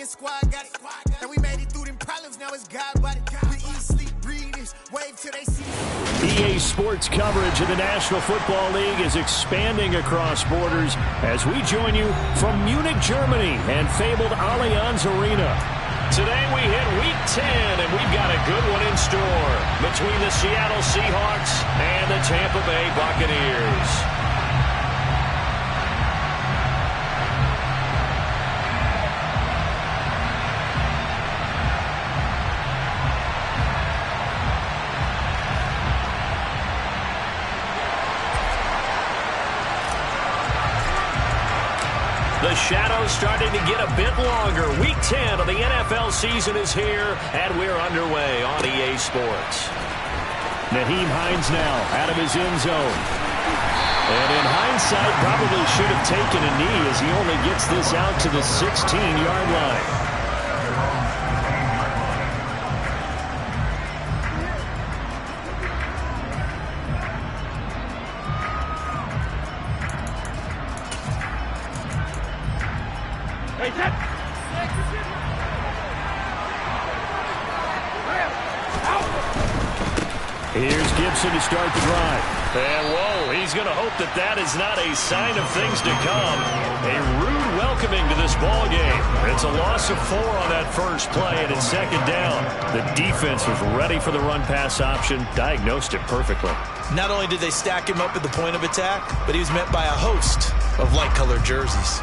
squad got it. And we made it through them problems, now it's God body. We eat, sleep, breathe this, wave till they see. EA Sports coverage of the National Football League is expanding across borders as we join you from Munich, Germany and fabled Allianz Arena. Today we hit Week 10, and we've got a good one in store between the Seattle Seahawks and the Tampa Bay Buccaneers. The shadow's starting to get a bit longer. Week 10 of the NFL season is here, and we're underway on EA Sports. Nyheim Hines now out of his end zone. And in hindsight, probably should have taken a knee as he only gets this out to the 16-yard line. Here's Gibson to start the drive. And whoa, he's going to hope that that is not a sign of things to come. A rude welcoming to this ball game. It's a loss of 4 on that first play, and it's second down. The defense was ready for the run-pass option, diagnosed it perfectly. Not only did they stack him up at the point of attack, but he was met by a host of light-colored jerseys.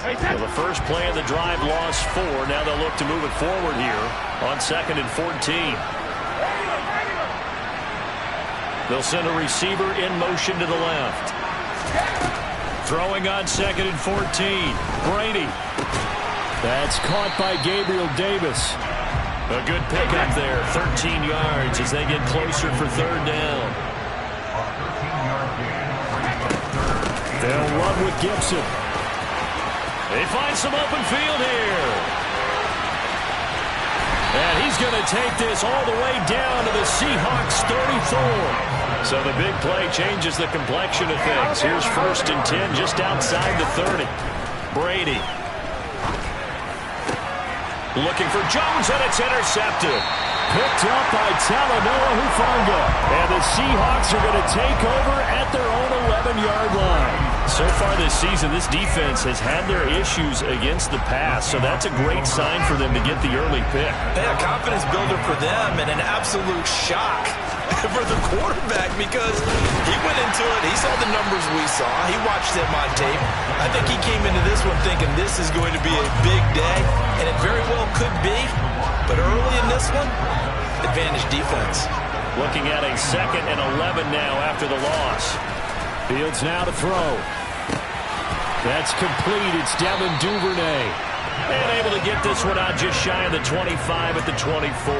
Well, the first play of the drive lost 4. Now they'll look to move it forward here on 2nd and 14. They'll send a receiver in motion to the left. Throwing on 2nd and 14. Brady. That's caught by Gabriel Davis. A good pickup there. 13 yards as they get closer for third down. They'll run with Gibson. They find some open field here. And he's going to take this all the way down to the Seahawks 34. So the big play changes the complexion of things. Here's 1st and 10 just outside the 30. Brady. Looking for Jones, and it's intercepted. Picked up by Talanoa Hufanga. And the Seahawks are going to take over at their own 11-yard line. So far this season, this defense has had their issues against the pass, so that's a great sign for them to get the early pick. Yeah, a confidence builder for them and an absolute shock for the quarterback because he went into it. He saw the numbers we saw. He watched them on tape. I think he came into this one thinking this is going to be a big day, and it very well could be. But early in this one, advantage defense. Looking at a 2nd and 11 now after the loss. Fields now to throw. That's complete. It's Devin Duvernay. And able to get this one out just shy of the 25 at the 24.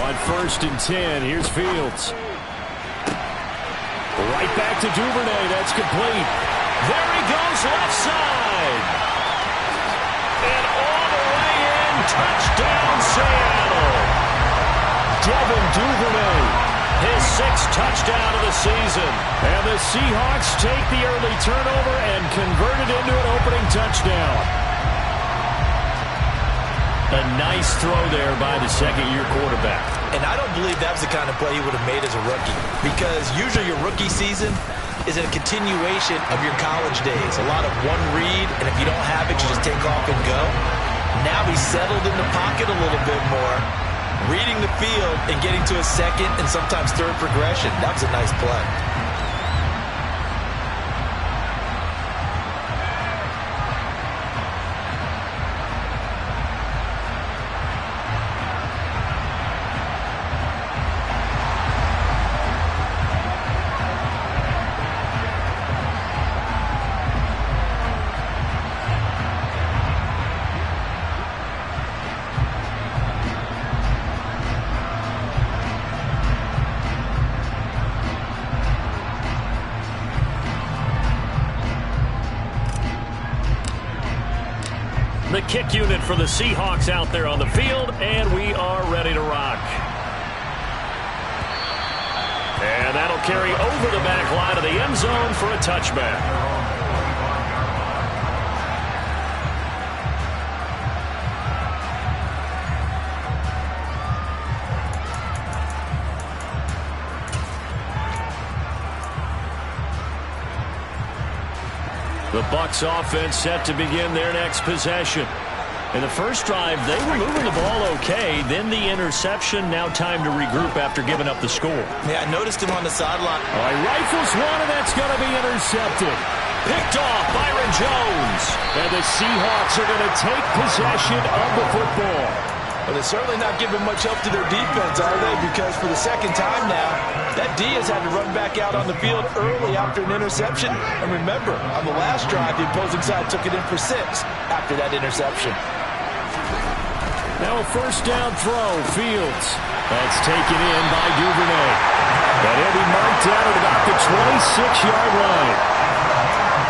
On 1st and 10, here's Fields. Right back to Duvernay. That's complete. There he goes, left side. And all the way in, touchdown Seattle. Devin Duvernay, his 6th touchdown of the season. And the Seahawks take the early turnover and convert it into an opening touchdown. A nice throw there by the second-year quarterback. And I don't believe that was the kind of play he would have made as a rookie. Because usually your rookie season is a continuation of your college days. A lot of one read, and if you don't have it, you just take off and go. Now he's settled in the pocket a little bit more, reading the field and getting to a 2nd and sometimes 3rd progression. That was a nice play. kick unit for the Seahawks out there on the field, and we are ready to rock. And that'll carry over the back line of the end zone for a touchback. The Bucs offense set to begin their next possession. In the first drive, they were moving the ball okay. Then the interception. Now time to regroup after giving up the score. Yeah, I noticed him on the sideline. All right, rifles one, and that's going to be intercepted. Picked off Byron Jones. And the Seahawks are going to take possession of the football. Well, they're certainly not giving much help to their defense, are they? Because for the second time now, that D has had to run back out on the field early after an interception. And remember, on the last drive, the opposing side took it in for 6 after that interception. Now a first down throw, Fields. That's taken in by Duvernay. But he'll be marked down at about the 26-yard line.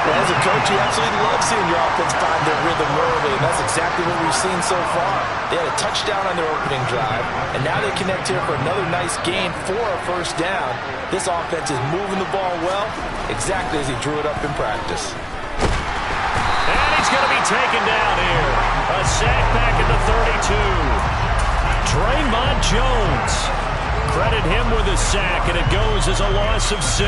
Well, as a coach, you absolutely love seeing your offense find their rhythm early, and that's exactly what we've seen so far. They had a touchdown on their opening drive, and now they connect here for another nice gain for a first down. This offense is moving the ball well, exactly as he drew it up in practice. And he's going to be taken down here. A sack back at the 32. Draymond Jones. Credit him with a sack, and it goes as a loss of 6.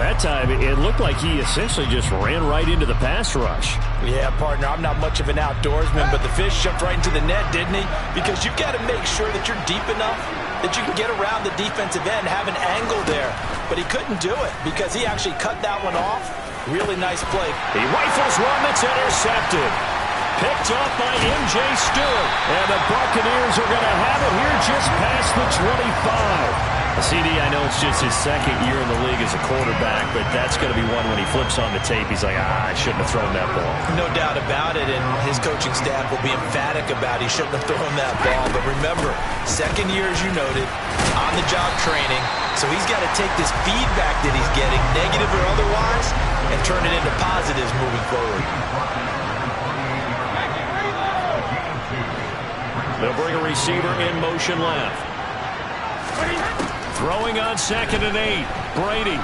That time, it looked like he essentially just ran right into the pass rush. Yeah, partner, I'm not much of an outdoorsman, but the fish jumped right into the net, didn't he? Because you've got to make sure that you're deep enough that you can get around the defensive end, have an angle there. But he couldn't do it because he actually cut that one off. Really nice play. He rifles one that's intercepted. Picked off by M.J. Stewart. And the Buccaneers are going to have it here just past the 25. CD, I know it's just his second year in the league as a quarterback, but that's going to be one when he flips on the tape. He's like, I shouldn't have thrown that ball. No doubt about it, and his coaching staff will be emphatic about he shouldn't have thrown that ball. But remember, second year, as you noted, on-the-job training, so he's got to take this feedback that he's getting, negative or otherwise, and turn it into positives moving forward. They'll bring a receiver in motion left. Throwing on 2nd and 8. Brady.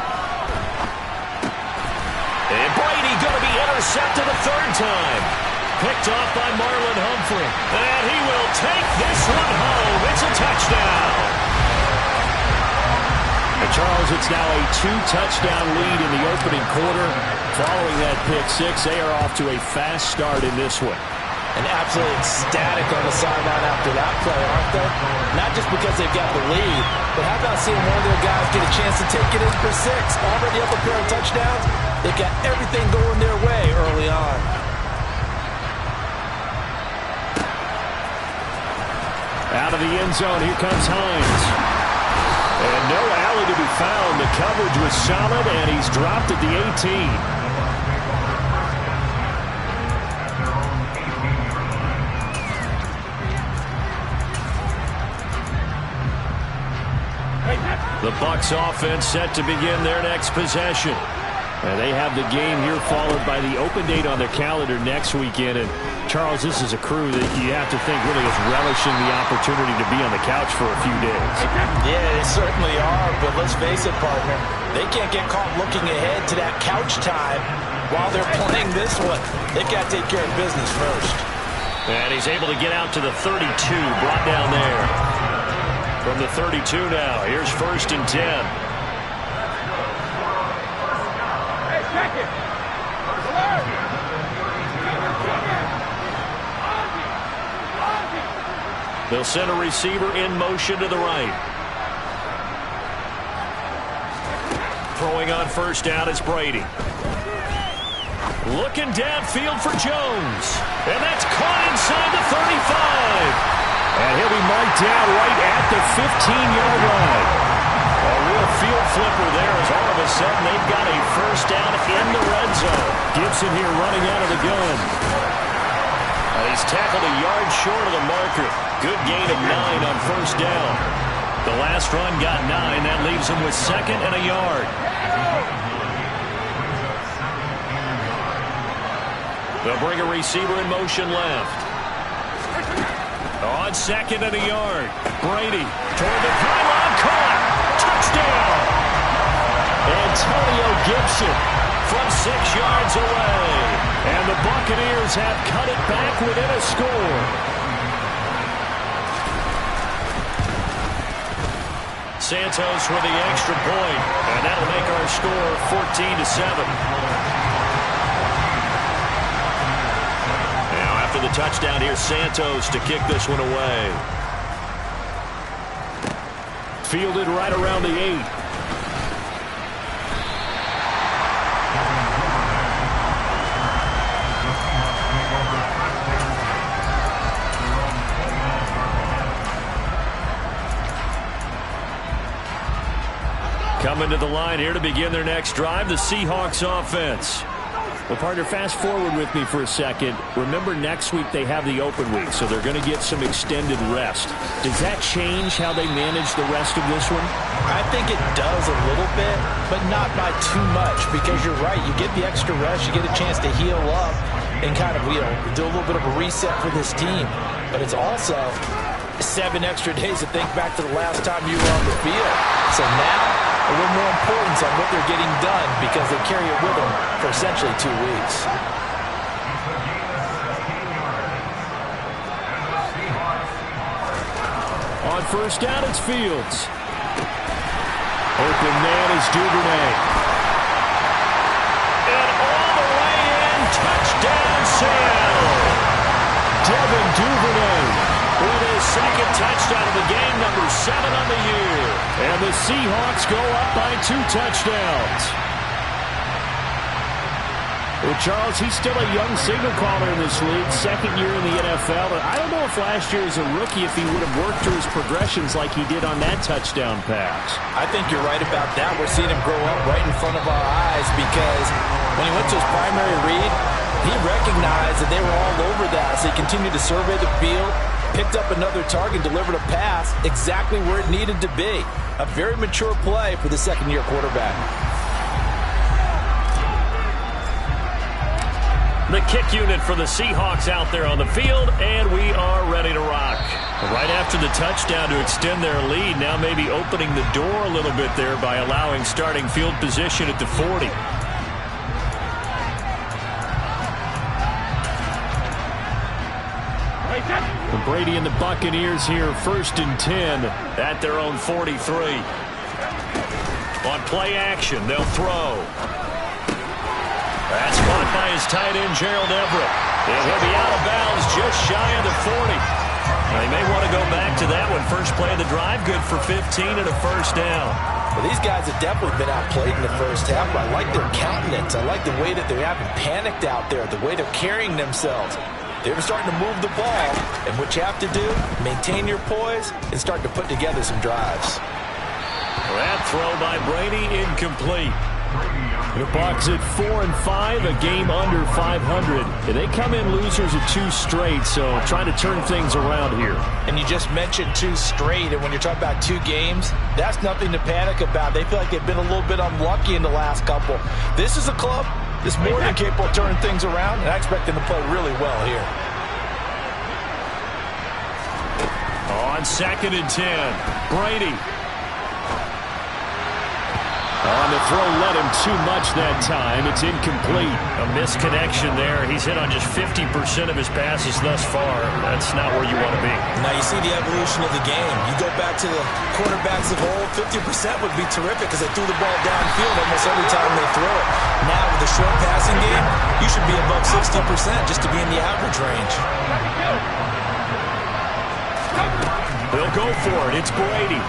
And Brady going to be intercepted a third time. Picked off by Marlon Humphrey. And he will take this one home. It's a touchdown. And Charles, it's now a 2-touchdown lead in the opening quarter. Following that pick 6, they are off to a fast start in this one. And absolutely ecstatic on the sideline after that play, aren't they? Not just because they've got the lead, but how about seeing one of their guys get a chance to take it in for 6? Already up a pair of touchdowns. They've got everything going their way early on. Out of the end zone, here comes Hines. And no alley to be found. The coverage was solid, and he's dropped at the 18. The Bucs offense set to begin their next possession. And they have the game here followed by the open date on their calendar next weekend. And Charles, this is a crew that you have to think really is relishing the opportunity to be on the couch for a few days. Yeah, they certainly are. But let's face it, partner, they can't get caught looking ahead to that couch time while they're playing this one. They've got to take care of business first. And he's able to get out to the 32, brought down there. From the 32 now, here's 1st and 10. They'll send a receiver in motion to the right. Throwing on 1st down, it's Brady. Looking downfield for Jones. And that's caught inside the 35. And he'll be marked down right at the 15-yard line. A real field flipper there as all of a sudden they've got a first down in the red zone. Gibson here running out of the gun. And he's tackled a yard short of the marker. Good gain of 9 on 1st down. The last run got 9. That leaves him with 2nd and a yard. They'll bring a receiver in motion left. On second and a yard. Brady toward the pylon. Caught. Touchdown. Antonio Gibson from 6 yards away. And the Buccaneers have cut it back within a score. Santos for the extra point. And that'll make our score 14-7. After the touchdown, here's Santos to kick this one away. Fielded right around the 8. Coming to the line here to begin their next drive, the Seahawks offense. Well, partner, fast forward with me for a second. Remember, next week they have the open week, so they're going to get some extended rest. Does that change how they manage the rest of this one? I think it does a little bit, but not by too much, because you're right. You get the extra rest. You get a chance to heal up and kind of, do a little bit of a reset for this team. But it's also 7 extra days to think back to the last time you were on the field. So now, a little more importance on what they're getting done because they carry it with them for essentially 2 weeks. On first down, it's Fields. Open man is Duvernay. And all the way in, touchdown Seattle. Devin Duvernay with his second touchdown of the game, number 7 on the year. And the Seahawks go up by 2 touchdowns. Well, Charles, he's still a young signal caller in this league, second year in the NFL. And I don't know if last year as a rookie, if he would have worked through his progressions like he did on that touchdown pass. I think you're right about that. We're seeing him grow up right in front of our eyes because when he went to his primary read, he recognized that they were all over that. So he continued to survey the field, picked up another target, delivered a pass exactly where it needed to be. A very mature play for the second-year quarterback. The kick unit for the Seahawks out there on the field, and we are ready to rock. Right after the touchdown to extend their lead, now maybe opening the door a little bit there by allowing starting field position at the 40. And Brady and the Buccaneers here, 1st and 10 at their own 43. On play action, they'll throw. That's caught by his tight end, Gerald Everett. And he'll be out of bounds just shy of the 40. Now, they may want to go back to that one. First play of the drive, good for 15 and a first down. Well, these guys have definitely been outplayed in the first half, but I like their countenance. I like the way that they haven't panicked out there, the way they're carrying themselves. They're starting to move the ball, and what you have to do, maintain your poise and start to put together some drives. That throw by Brady, incomplete. The Bucs at 4-5, a game under 500. And they come in losers at 2 straight, so trying to turn things around here. And you just mentioned 2 straight, and when you're talking about 2 games, that's nothing to panic about. They feel like they've been a little bit unlucky in the last couple. This is a club that's more than capable of turning things around, and I expect them to play really well here. On 2nd and 10, Brady. On the throw, led him too much that time. It's incomplete. A misconnection there. He's hit on just 50% of his passes thus far. That's not where you want to be. Now you see the evolution of the game. You go back to the quarterbacks of old, 50% would be terrific because they threw the ball downfield almost every time they throw it. Now with the short passing game, you should be above 60% just to be in the average range. They'll go for it. It's Brady.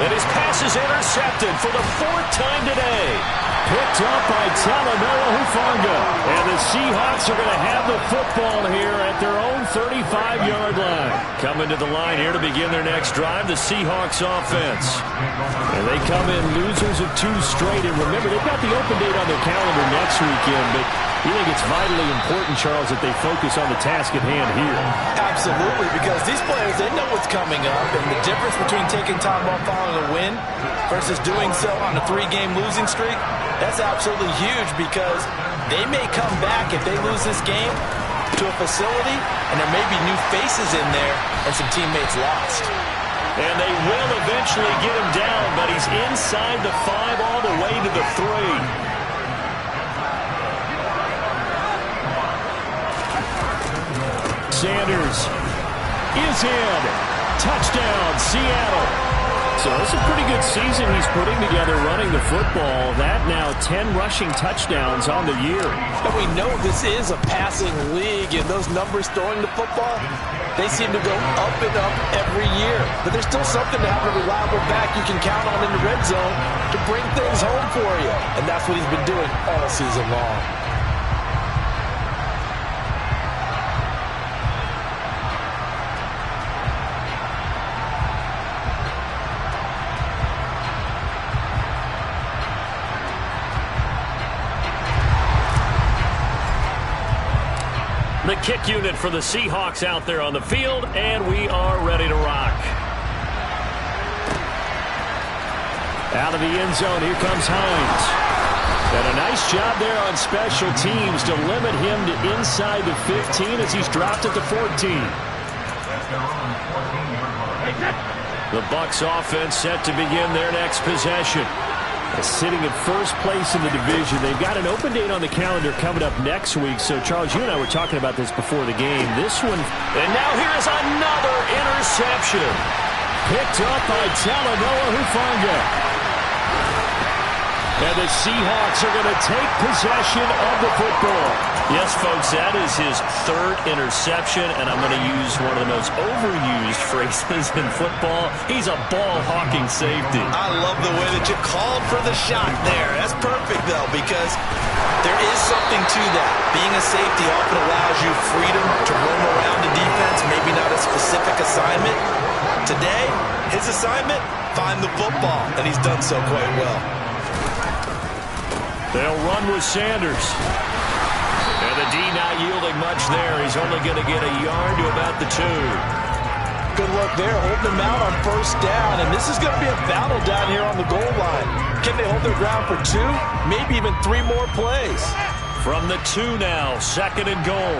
And his pass is intercepted for the 4th time today. Picked up by Talanoa Hufanga. And the Seahawks are going to have the football here at their own 35-yard line. Coming to the line here to begin their next drive, the Seahawks offense. And they come in losers of 2 straight. And remember, they've got the open date on their calendar next weekend, but you think it's vitally important, Charles, that they focus on the task at hand here? Absolutely, because these players, they know what's coming up, and the difference between taking time off following a win versus doing so on a 3-game losing streak, that's absolutely huge because They may come back if they lose this game to a facility, and there may be new faces in there and some teammates lost. And they will eventually get him down, but he's inside the 5 all the way to the 3. Sanders is in. Touchdown, Seattle. So it's a pretty good season he's putting together running the football. That now 10 rushing touchdowns on the year. And we know this is a passing league, and those numbers throwing the football, they seem to go up and up every year. But there's still something to have a reliable back you can count on in the red zone to bring things home for you. And that's what he's been doing all season long. The kick unit for the Seahawks out there on the field, and we are ready to rock. Out of the end zone, here comes Hines. And a nice job there on special teams to limit him to inside the 15 as he's dropped at the 14. The Bucs offense set to begin their next possession. Sitting at first place in the division. They've got an open date on the calendar coming up next week. So, Charles, you and I were talking about this before the game. This one, and now here's another interception. Picked up by Talanoa Hufanga. And the Seahawks are going to take possession of the football. Yes, folks, that is his 3rd interception, and I'm going to use one of the most overused phrases in football. He's a ball-hawking safety. I love the way that you called for the shot there. That's perfect, though, because there is something to that. Being a safety often allows you freedom to roam around the defense, maybe not a specific assignment. Today, his assignment, find the football, and he's done so quite well. They'll run with Sanders. And the D not yielding much there. He's only going to get a yard to about the 2. Good look there, holding them out on first down. And this is going to be a battle down here on the goal line. Can they hold their ground for 2? Maybe even 3 more plays. From the 2 now, 2nd and goal.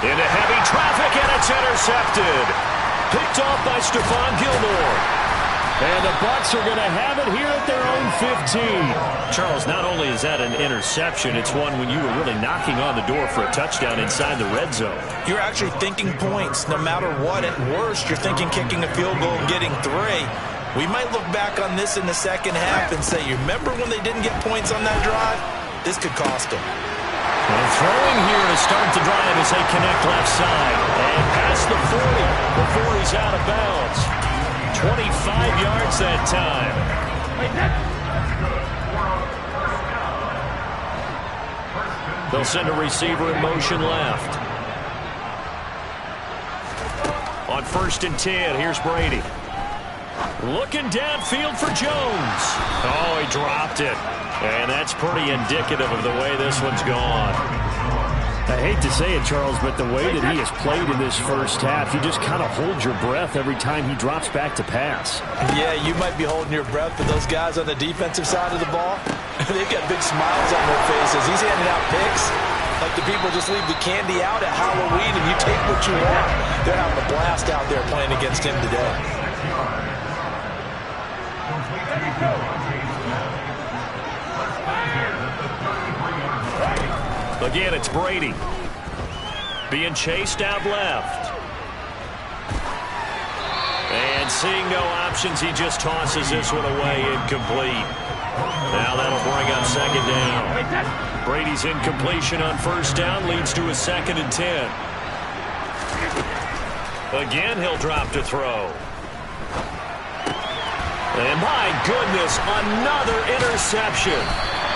Into heavy traffic, and it's intercepted. Picked off by Stephon Gilmore. And the Bucs are going to have it here at their own 15. Charles, not only is that an interception, it's one when you were really knocking on the door for a touchdown inside the red zone. You're actually thinking points. No matter what, at worst, you're thinking kicking a field goal and getting 3. We might look back on this in the second half and say, you remember when they didn't get points on that drive? This could cost them. And throwing here to start the drive as they connect left side. And past the 40 before he's out of bounds. 25 yards that time. They'll send a receiver in motion left. On 1st and 10, here's Brady. Looking downfield for Jones. Oh, he dropped it. And that's pretty indicative of the way this one's gone. I hate to say it, Charles, but the way that he has played in this first half, you just kind of hold your breath every time he drops back to pass. Yeah, you might be holding your breath, but those guys on the defensive side of the ball, they've got big smiles on their faces. He's handing out picks like the people just leave the candy out at Halloween and you take what you want. They're having a blast out there playing against him today. Again, it's Brady. Being chased out left. And seeing no options, he just tosses this one away, incomplete. Now that'll bring up 2nd down. Brady's incompletion on 1st down leads to a 2nd and 10. Again, he'll drop to throw. And my goodness, another interception.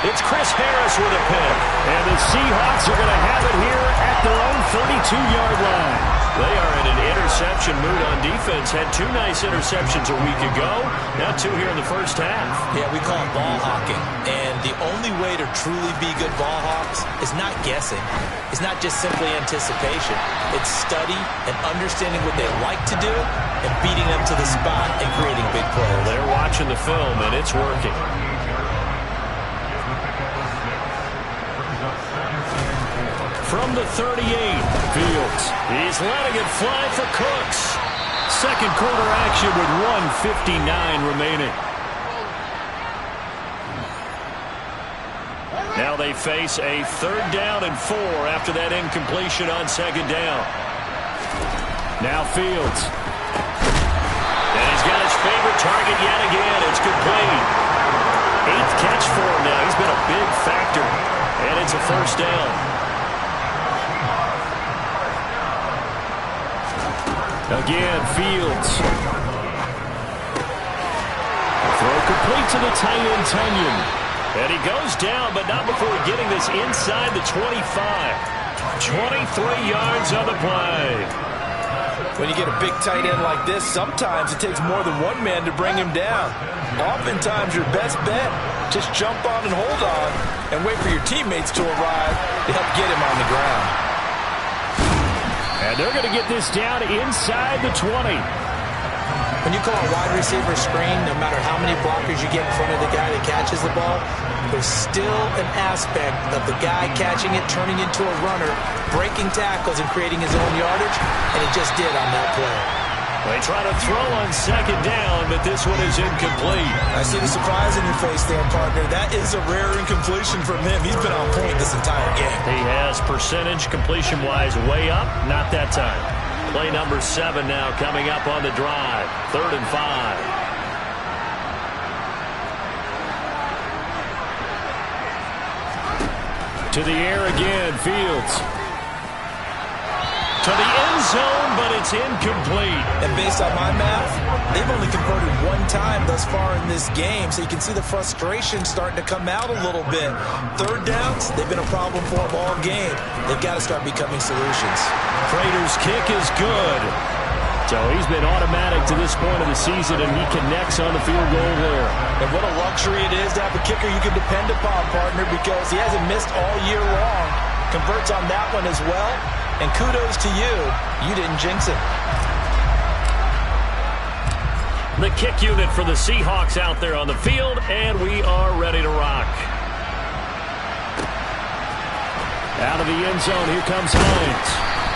It's Chris Harris with a pick. And the Seahawks are going to have it here at their own 32-yard line. They are in an interception mood on defense. Had 2 nice interceptions a week ago. Now 2 here in the first half. Yeah, we call it ball hawking. And the only way to truly be good ball hawks is not guessing. It's not just simply anticipation. It's study and understanding what they like to do and beating them to the spot and creating big plays. They're watching the film, and it's working. From the 38, Fields. He's letting it fly for Cooks. Second quarter action with 1:59 remaining. Now they face a 3rd down and 4 after that incompletion on 2nd down. Now Fields. And he's got his favorite target yet again. It's complete. 8th catch for him now. He's been a big factor. And it's a 1st down. Again, Fields. Throw complete to the tight end, Tunyon. And he goes down, but not before getting this inside the 25. 23 yards on the play. When you get a big tight end like this, sometimes it takes more than one man to bring him down. Oftentimes, your best bet, just jump on and hold on and wait for your teammates to arrive to help get him on the ground. And they're going to get this down inside the 20. When you call a wide receiver screen, no matter how many blockers you get in front of the guy that catches the ball, there's still an aspect of the guy catching it, turning into a runner, breaking tackles and creating his own yardage, and he just did on that play. They try to throw on 2nd down, but this one is incomplete. I see the surprise in your face there, partner. That is a rare incompletion from him. He's been on point this entire game. He has percentage completion-wise way up. Not that time. Play number 7 now coming up on the drive. 3rd and 5. To the air again, Fields. To the end zone, but it's incomplete. And based on my math, they've only converted 1 time thus far in this game, so you can see the frustration starting to come out a little bit. 3rd downs, they've been a problem for them all game. They've got to start becoming solutions. Prater's kick is good. So he's been automatic to this point of the season, and he connects on the field goal there. And what a luxury it is to have a kicker you can depend upon, partner, because he hasn't missed all year long. Converts on that one as well. And kudos to you. You didn't jinx it. The kick unit for the Seahawks out there on the field, and we are ready to rock. Out of the end zone, here comes Hines.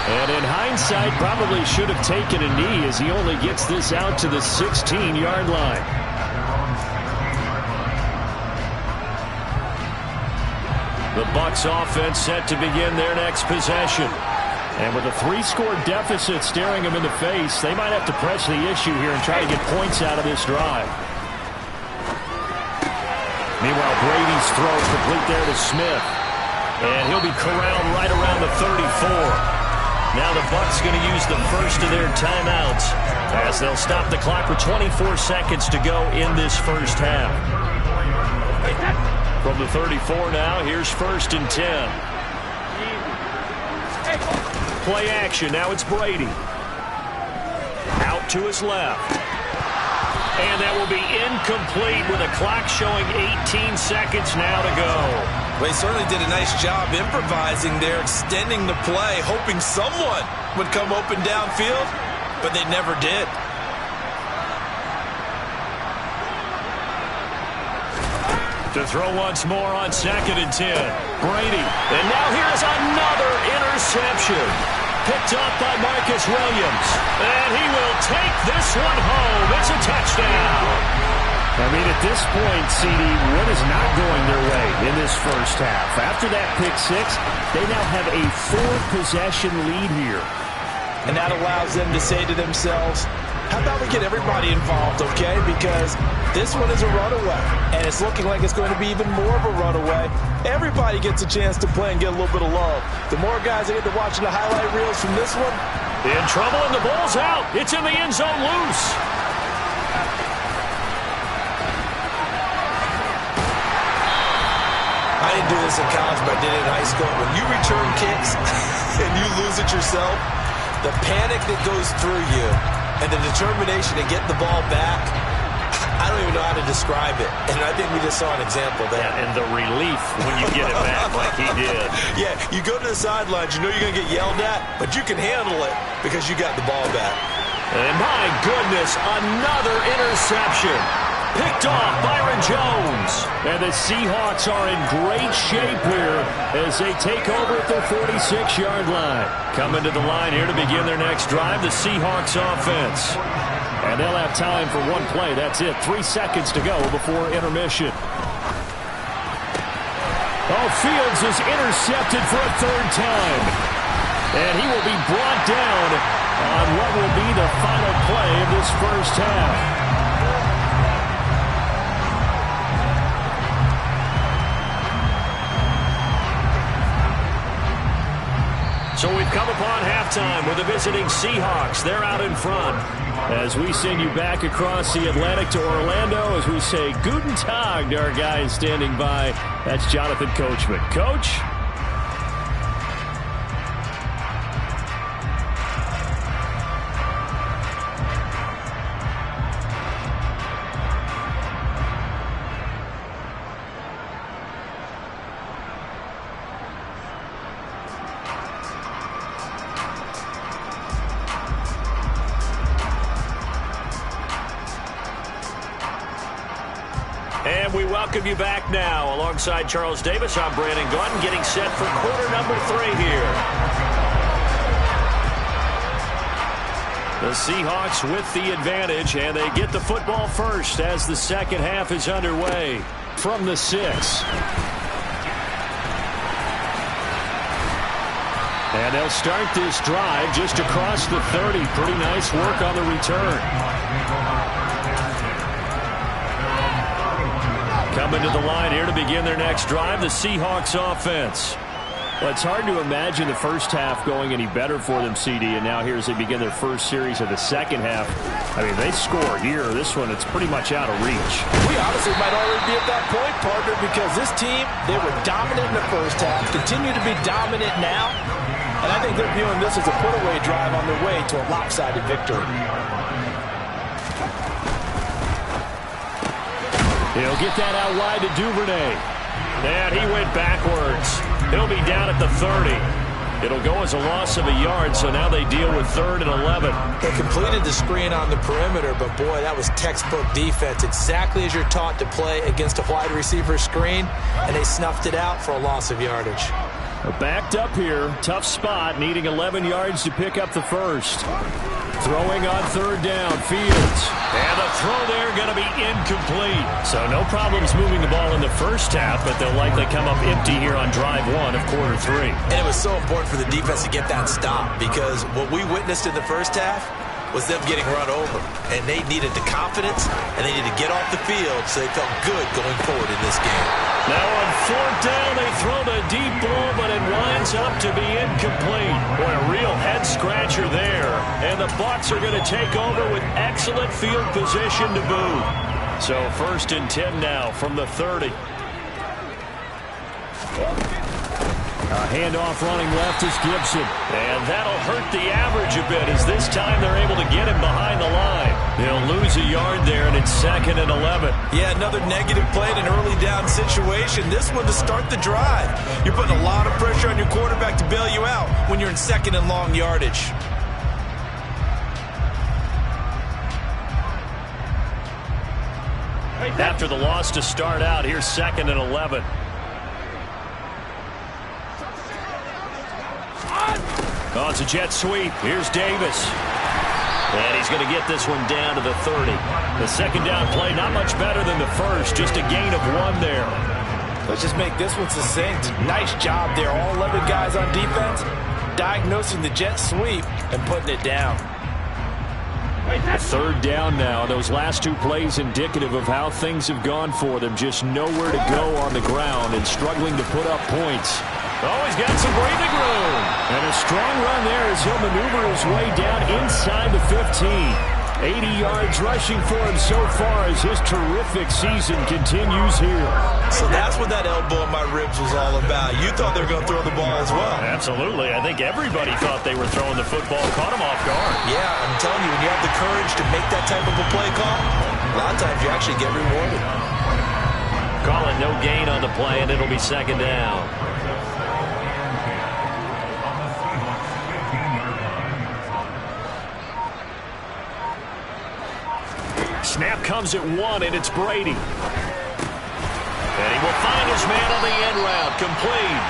And in hindsight, probably should have taken a knee as he only gets this out to the 16-yard line. The Bucs offense set to begin their next possession. And with a 3-score deficit staring them in the face, they might have to press the issue here and try to get points out of this drive. Meanwhile, Brady's throw complete there to Smith. And he'll be corralled right around the 34. Now the Bucs going to use the first of their timeouts as they'll stop the clock with 24 seconds to go in this first half. From the 34 now, here's 1st and 10. Play action. Now it's Brady. Out to his left. And that will be incomplete with a clock showing 18 seconds now to go. Well, he certainly did a nice job improvising there, extending the play, hoping someone would come open downfield, but they never did. To throw once more on 2nd and 10. Brady. And now here's another interception. Picked up by Marcus Williams. And he will take this one home. It's a touchdown. I mean, at this point, CD, what is not going their way in this first half? After that pick 6, they now have a 4-possession lead here. And that allows them to say to themselves, how about we get everybody involved, okay? Because this one is a runaway, and it's looking like it's going to be even more of a runaway. Everybody gets a chance to play and get a little bit of love. The more guys that get to watching the highlight reels from this one. In trouble, and the ball's out. It's in the end zone loose. I didn't do this in college, but I did it in high school. When you return kicks and you lose it yourself, the panic that goes through you and the determination to get the ball back, I don't even know how to describe it. And I think we just saw an example there. Yeah, and the relief when you get it back like he did. Yeah, you go to the sidelines, you know you're going to get yelled at, but you can handle it because you got the ball back. And my goodness, another interception. Picked off Byron Jones. And the Seahawks are in great shape here as they take over at their 46-yard line. Coming to the line here to begin their next drive, the Seahawks offense. And they'll have time for one play. That's it. 3 seconds to go before intermission. Oh, Fields is intercepted for a third time. And he will be brought down on what will be the final play of this first half. So we've come upon halftime with the visiting Seahawks. They're out in front. As we send you back across the Atlantic to Orlando, as we say Guten Tag to our guys standing by. That's Jonathan Coachman. Coach? And we welcome you back now. Alongside Charles Davis, I'm Brandon Gaudin, getting set for quarter number 3 here. The Seahawks with the advantage, and they get the football first as the second half is underway. From the 6. And they'll start this drive just across the 30. Pretty nice work on the return. Coming to the line here to begin their next drive, the Seahawks offense. Well, it's hard to imagine the first half going any better for them, CD, and now here as they begin their first series of the second half. I mean, they score here. This one, it's pretty much out of reach. We honestly might already be at that point, partner, because this team, they were dominant in the first half, continue to be dominant now, and I think they're viewing this as a put-away drive on their way to a lopsided victory. He'll get that out wide to Duvernay. And he went backwards. He'll be down at the 30. It'll go as a loss of a yard, so now they deal with 3rd and 11. They completed the screen on the perimeter, but boy, that was textbook defense. Exactly as you're taught to play against a wide receiver screen, and they snuffed it out for a loss of yardage. Backed up here, tough spot, needing 11 yards to pick up the first. Throwing on 3rd down, Fields. And the throw there going to be incomplete. So no problems moving the ball in the first half, but they'll likely come up empty here on drive 1 of quarter 3. And it was so important for the defense to get that stop, because what we witnessed in the first half was them getting run over. And they needed the confidence, and they needed to get off the field so they felt good going forward in this game. Now on 4th down, they throw the deep ball, but it winds up to be incomplete. Boy, a real head-scratcher there. And the Bucs are going to take over with excellent field position to boot. So 1st and 10 now from the 30. A handoff running left is Gibson. And that'll hurt the average a bit as this time they're able to get him behind the line. They'll lose a yard there, and it's 2nd and 11. Yeah, another negative play in an early down situation. This one to start the drive. You're putting a lot of pressure on your quarterback to bail you out when you're in 2nd and long yardage. After the loss to start out, here's 2nd and 11. Oh, it's a jet sweep. Here's Davis. And he's going to get this one down to the 30. The second down play, not much better than the first. Just a gain of 1 there. Let's just make this one succinct. Nice job there. All 11 guys on defense diagnosing the jet sweep and putting it down. 3rd down now. Those last 2 plays indicative of how things have gone for them. Just nowhere to go on the ground and struggling to put up points. Oh, he's got some breathing room. And a strong run there as he'll maneuver his way down inside the 15. 80 yards rushing for him so far as his terrific season continues here. So that's what that elbow in my ribs was all about. You thought they were going to throw the ball as well. Absolutely. I think everybody thought they were throwing the football. Caught him off guard. Yeah, I'm telling you, when you have the courage to make that type of a play call, a lot of times you actually get rewarded. Calling no gain on the play, and it'll be second down. Snap comes at 1, and it's Brady. And he will find his man on the end route, complete.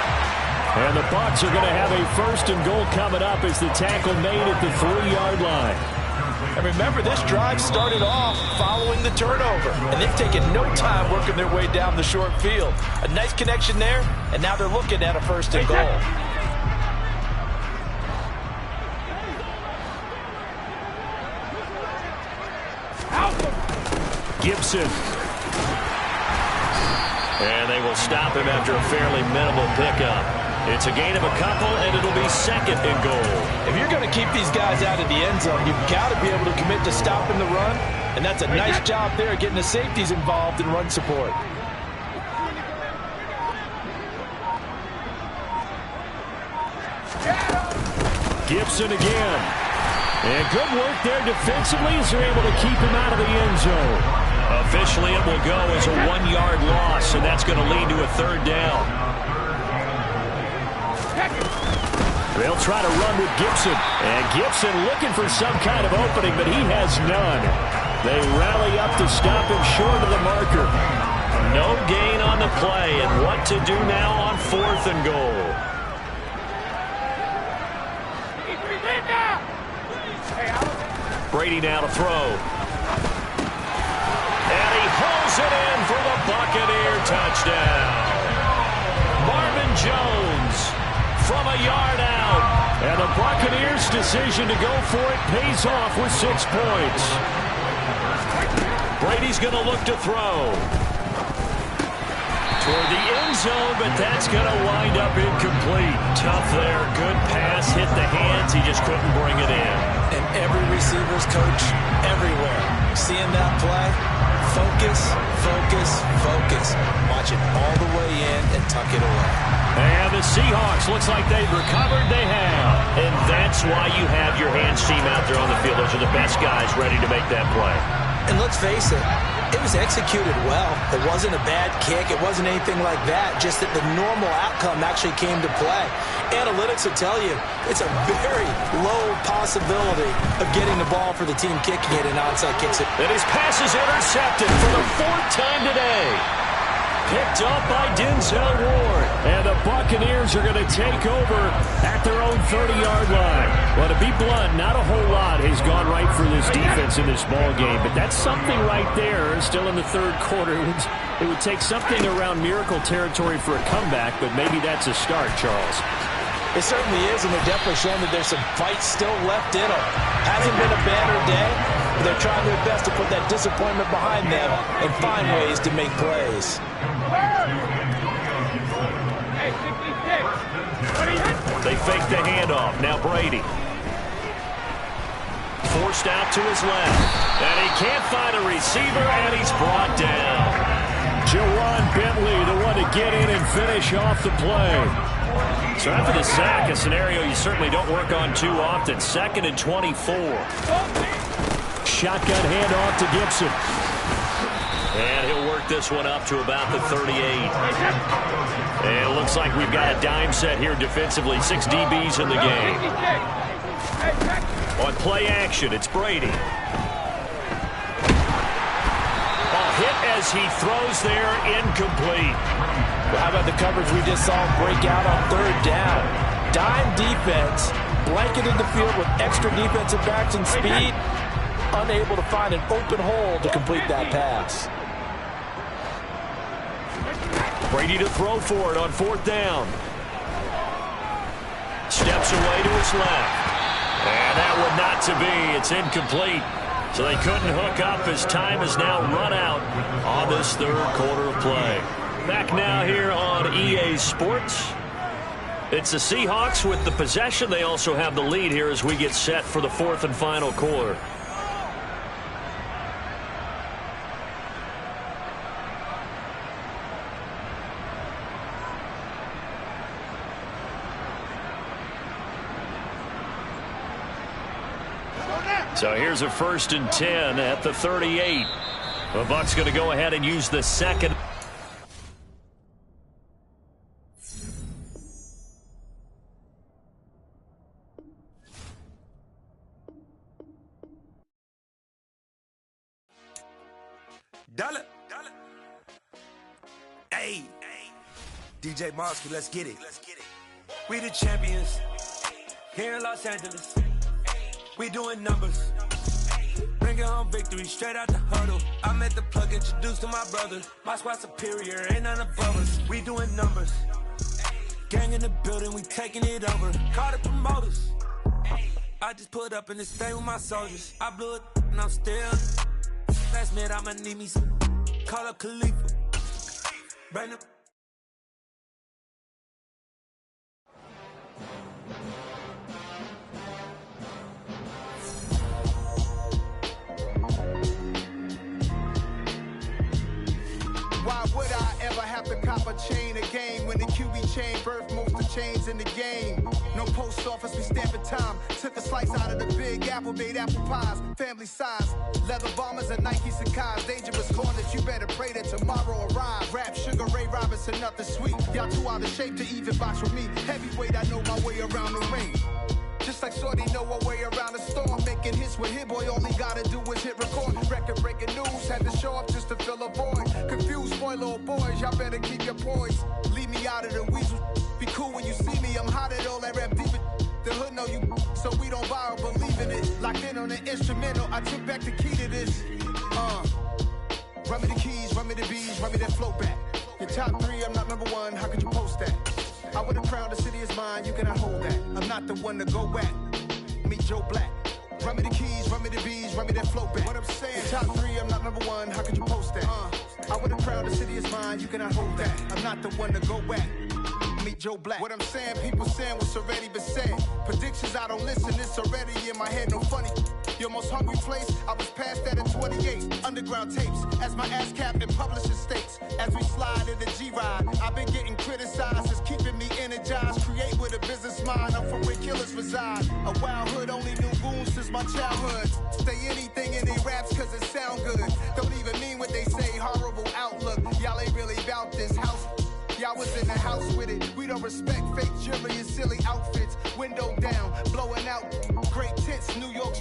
And the Bucs are going to have a 1st and goal coming up as the tackle made at the 3-yard line. And remember, this drive started off following the turnover, and they've taken no time working their way down the short field. A nice connection there, and now they're looking at a 1st and goal. Gibson. And they will stop him after a fairly minimal pickup. It's a gain of a couple, and it'll be 2nd and goal. If you're going to keep these guys out of the end zone, you've got to be able to commit to stopping the run, and that's a nice job there getting the safeties involved in run support. Gibson again. And good work there defensively as they're able to keep him out of the end zone. Officially, it will go as a 1-yard loss, and that's going to lead to a 3rd down. They'll try to run with Gibson. And Gibson looking for some kind of opening, but he has none. They rally up to stop him short of the marker. No gain on the play, and what to do now on 4th and goal. Brady now to throw. And he hauls it in for the Buccaneer touchdown. Marvin Jones from a yard out. And the Buccaneers' decision to go for it pays off with 6 points. Brady's going to look to throw. Toward the end zone, but that's going to wind up incomplete. Tough there. Good pass. Hit the hands. He just couldn't bring it in. And every receiver's coach everywhere. Seeing that play, focus, focus, focus. Watch it all the way in and tuck it away. And the Seahawks, looks like they've recovered. They have. And that's why you have your hands team out there on the field. Those are the best guys ready to make that play. And let's face it, it was executed well. It wasn't a bad kick. It wasn't anything like that. Just that the normal outcome actually came to play. Analytics will tell you it's a very low possibility of getting the ball for the team kicking it, and onside kicks it. And his pass is intercepted for the 4th time today. Picked up by Denzel Ward. And the Buccaneers are going to take over at their own 30-yard line. Well, to be blunt, not a whole lot has gone right for this defense in this ball game, but that's something right there. Still in the 3rd quarter. It would take something around miracle territory for a comeback, but maybe that's a start, Charles. It certainly is, and they're definitely showing that there's some fight still left in them. Hasn't been a banner day, but they're trying their best to put that disappointment behind them and find ways to make plays. They fake the handoff. Now Brady. Forced out to his left. And he can't find a receiver, and he's brought down. Jawan Bentley, the one to get in and finish off the play. So after the sack, a scenario you certainly don't work on too often. 2nd and 24. Shotgun handoff to Gibson. And he'll work this one up to about the 38. And it looks like we've got a dime set here defensively. 6 DBs in the game. On play action, it's Brady. Ball hit as he throws there, incomplete. Well, how about the coverage we just saw break out on 3rd down? Dime defense, blanketed the field with extra defensive backs and speed, unable to find an open hole to complete that pass. Brady to throw for it on 4th down. Steps away to his left. And that one not to be. It's incomplete. So they couldn't hook up as time is now run out on this 3rd quarter of play. Back now here on EA Sports. It's the Seahawks with the possession. They also have the lead here as we get set for the 4th and final quarter. So here's a 1st and 10 at the 38. The Bucs going to go ahead and use the second. Dollar. Hey. DJ Mosky, let's get it. We the champions here in Los Angeles. We doing numbers. Bringing home victory straight out the huddle. I met the plug, introduced to my brother. My squad superior, ain't none above us. We doing numbers. Gang in the building, we taking it over. Call the promoters. I just put up in this thing with my soldiers. I blew it and I'm still. Last minute I'ma need me some. Call up Khalifa. Bring up. Why would I ever have to cop a chain a game when the QB chain birthed most of chains in the game? No post office, we stamping time. Took a slice out of the Big Apple, made apple pies, family size. Leather bombers and Nike Sacai's. Dangerous corners, you better pray that tomorrow arrive. Rap, Sugar Ray Robinson, nothing sweet. Y'all too out of shape to even box with me. Heavyweight, I know my way around the ring. Just like Shorty know her way around the storm. Making hits with Hit Boy, all he gotta do is hit record. Record breaking news, had to show up just to fill a void. Confused boy, little boys, y'all better keep your poise. Leave me out of the weasel. Be cool when you see me, I'm hot at all that rap deep. The hood know you, so we don't borrow, believe in it. Locked in on the instrumental, I took back the key to this. Run me the keys, run me the bees, run me that flow back. Your top 3, I'm not number 1, how could you post that? I would've crowned the city is mine, you cannot hold that. I'm not the one to go at. Meet Joe Black. Run me the keys, run me the bees, run me that flow back. What I'm saying, top 3, I'm not number 1, how could you post that? I would've crowned the city is mine, you cannot hold that. I'm not the one to go at. Meet Joe Black. What I'm saying, people saying what's already been said. Predictions, I don't listen, it's already in my head, no funny. Your most hungry place, I was past that at 28. Underground tapes, as my ass cap in publishing states. As we slide in the G-Ride, I've been getting criticized, it's keeping me energized. Create with a business mind, I'm from where killers reside. A wild hood, only knew goons since my childhood. Stay anything in they raps cause it sound good. Don't even mean what they say, horrible outlook. Y'all ain't really about this house. Y'all was in the house with it. We don't respect fake jewelry and silly outfits. Window down, blowing out great tits. New York